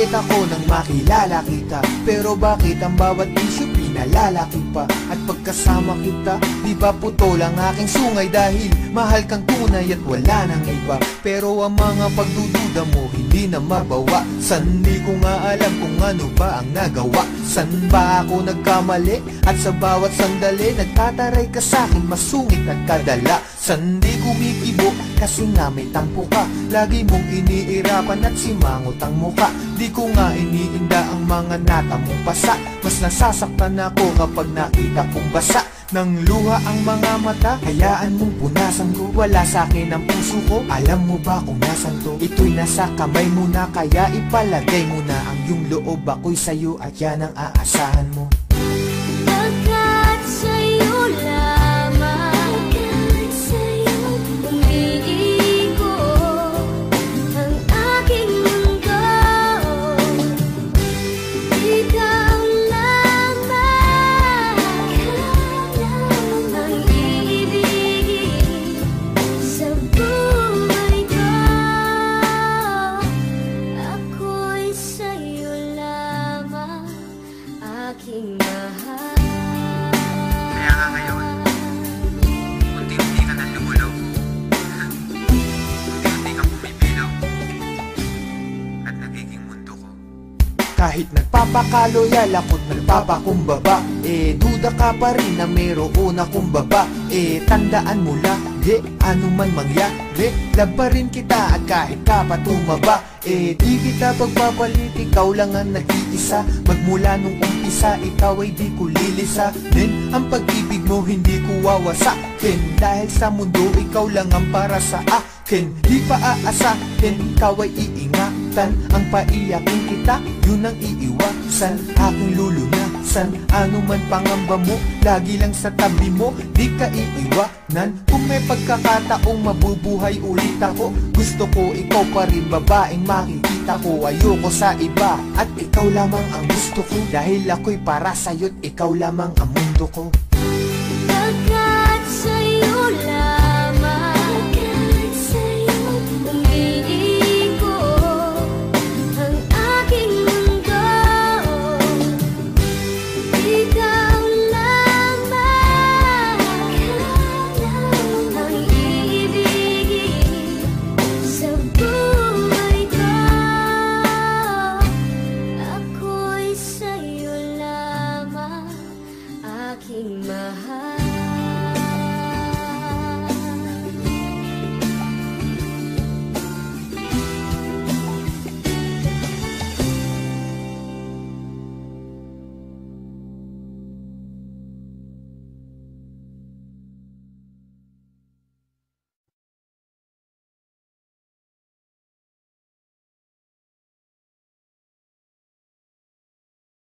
Masakit ako nang makilala kita, pero bakit ang bawat isyu pinalalaki pa? At pagkasama kita, di ba putol ang aking sungay? Dahil mahal kang tunay at wala nang iba. Pero ang mga pagdududa mo hindi na mabawa. San di ko nga alam kung ano ba ang nagawa. San ba ako nagkamali? At sa bawat sandali nagtataray ka sa'kin, masungit at kadala. San di kumikibo kasi nga may tampo ka. Lagi mong iniirapan at simangot ang muka. Di ko nga iniinda ang mga nata mong pasa. Mas nasasaktan ako kapag nakita kong basa ng luha ang mga mata. Hayaan mong punasan ko, wala sa'kin ang puso ko. Alam mo ba kung nasan to? Ito'y nasa kamay mo na, kaya ipalagay mo na ang iyong loob. Ako'y sa'yo at yan ang aasahan mo. Pagkat sa'yo lamang, umiikot ang aking mundo. Ikaw lamang ang iibigin sa buhay ko. Ako'y sa'yo lamang, aking mahal. Kaya nga ngayon, unti-unti ka na lumulog. Unti-unti kang pumipilaw. At nagiging mundo ko. Kahit nagpapakaloyal ako't nagpapakumbaba, duda ka pa rin na mayroon akong baba. Tandaan mo lagi, ano man mangyari, love pa rin kita at kahit ka pa tumaba. Di kita pagpapalit, ikaw lang ang nag-iisa. Magmula nung umpisa, ikaw ay di ko lilisanin. Ang pag-ibig mo hindi ko wawasakin, dahil sa mundo ikaw lang ang para sa akin. Di pa aasahin, ikaw ay iingatan. Ang paiyakin kita, yun ang iiwasan. Aking lulunasan, ano man pangamba mo, lagi lang sa tabi mo, di ka iiwanan. Kung may pagkakataong mabubuhay ulit ako, gusto ko ikaw pa rin, babaeng makikita ko. Ayoko sa iba, at ikaw lamang ang gusto ko, dahil ako'y para sa'yo't ikaw lamang ang mundo ko.